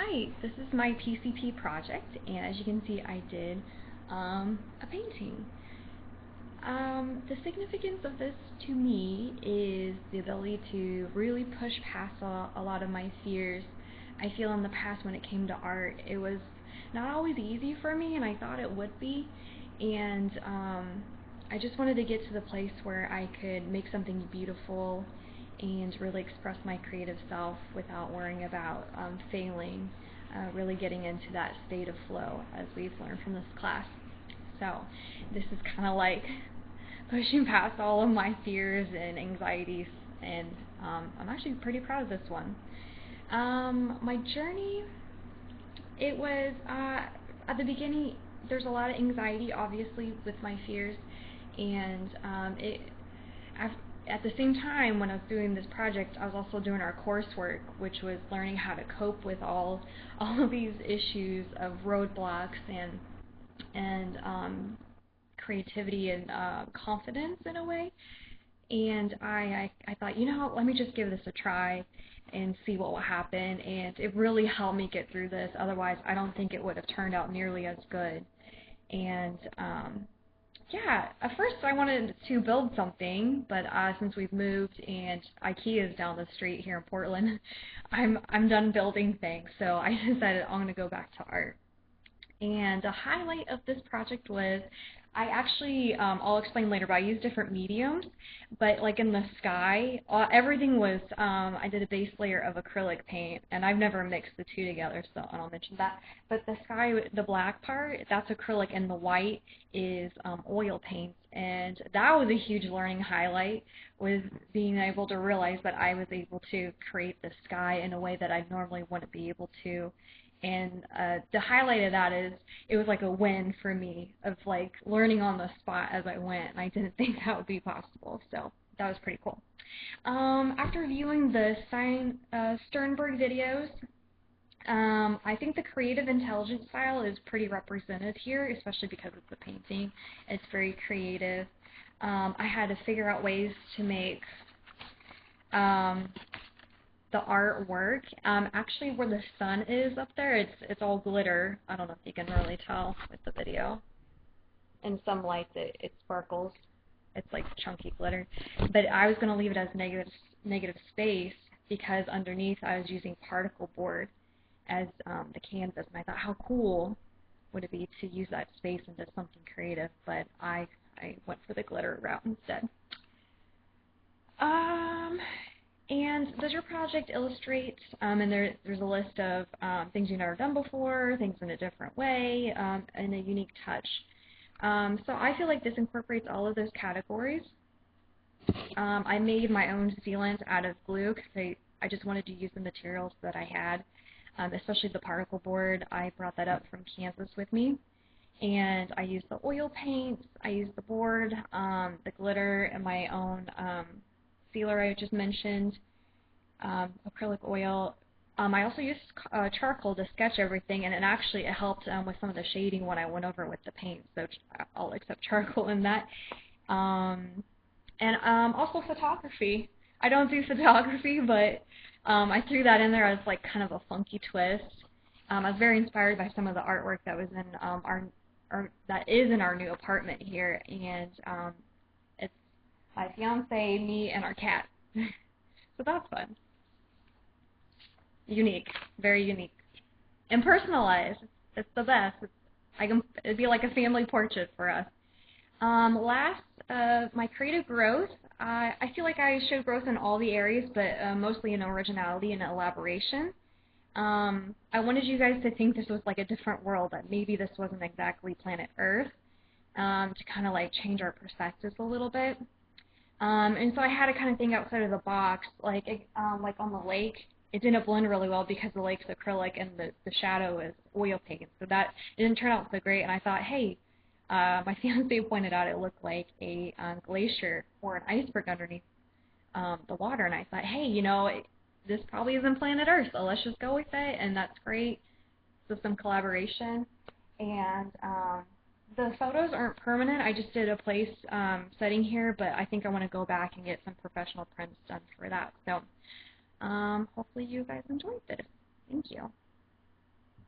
Hi, this is my PCP project, and as you can see, I did a painting. The significance of this to me is the ability to really push past a lot of my fears. I feel in the past when it came to art, it was not always easy for me, and I thought it would be. And I just wanted to get to the place where I could make something beautiful and really express my creative self without worrying about failing, really getting into that state of flow as we've learned from this class. So this is kind of like pushing past all of my fears and anxieties, and I'm actually pretty proud of this one. My journey, it was, at the beginning, there's a lot of anxiety, obviously, with my fears, and at the same time, when I was doing this project, I was also doing our coursework, which was learning how to cope with all of these issues of roadblocks and creativity and confidence in a way. And I thought, let me just give this a try and see what will happen. And it really helped me get through this. Otherwise, I don't think it would have turned out nearly as good. And yeah, at first I wanted to build something, but since we've moved and IKEA is down the street here in Portland, I'm done building things. So I decided I'm going to go back to art. And the highlight of this project was, I actually, I'll explain later, but I used different mediums. But like in the sky, everything was, I did a base layer of acrylic paint, and I've never mixed the two together, so I don't mention that. But the sky, the black part, that's acrylic, and the white is oil paints. And that was a huge learning highlight, was being able to realize that I was able to create the sky in a way that I normally wouldn't be able to. And the highlight of that is it was like a win for me of like learning on the spot as I went, and I didn't think that would be possible, so that was pretty cool. After viewing the Sternberg videos, I think the creative intelligence style is pretty represented here, especially because it's a painting. It's very creative. I had to figure out ways to make the artwork. Actually, where the sun is up there, it's all glitter. I don't know if you can really tell with the video. In some lights, it sparkles. It's like chunky glitter. But I was going to leave it as negative space because underneath I was using particle board as the canvas, and I thought, how cool would it be to use that space into something creative? But I went for the glitter route instead. And does your project illustrate, and there's a list of things you've never done before, things in a different way, and a unique touch. So I feel like this incorporates all of those categories. I made my own sealant out of glue because I just wanted to use the materials that I had, especially the particle board. I brought that up from Kansas with me. And I used the oil paints, I used the board, the glitter, and my own sealer I just mentioned, acrylic oil. I also used charcoal to sketch everything, and it helped with some of the shading when I went over with the paint, so I'll accept charcoal in that. And also photography. I don't do photography, but I threw that in there as like kind of a funky twist. I was very inspired by some of the artwork that was in that is in our new apartment here, and it's my fiance, me, and our cat. So that's fun. Unique, very unique, and personalized. It's the best. It'd be like a family portrait for us. Last, my creative growth. I feel like I showed growth in all the areas, but mostly in originality and elaboration. I wanted you guys to think this was like a different world, that maybe this wasn't exactly planet Earth, to kind of like change our perspectives a little bit. And so I had to kind of think outside of the box, like on the lake. It didn't blend really well because the lake's acrylic and the shadow is oil paint, so that didn't turn out so great. And I thought, hey, my fiance pointed out it looked like a glacier or an iceberg underneath the water, and I thought, hey, this probably isn't planet Earth, so let's just go with it, and that's great. So some collaboration. And the photos aren't permanent. I just did a place setting here, but I think I want to go back and get some professional prints done for that. So hopefully you guys enjoyed this.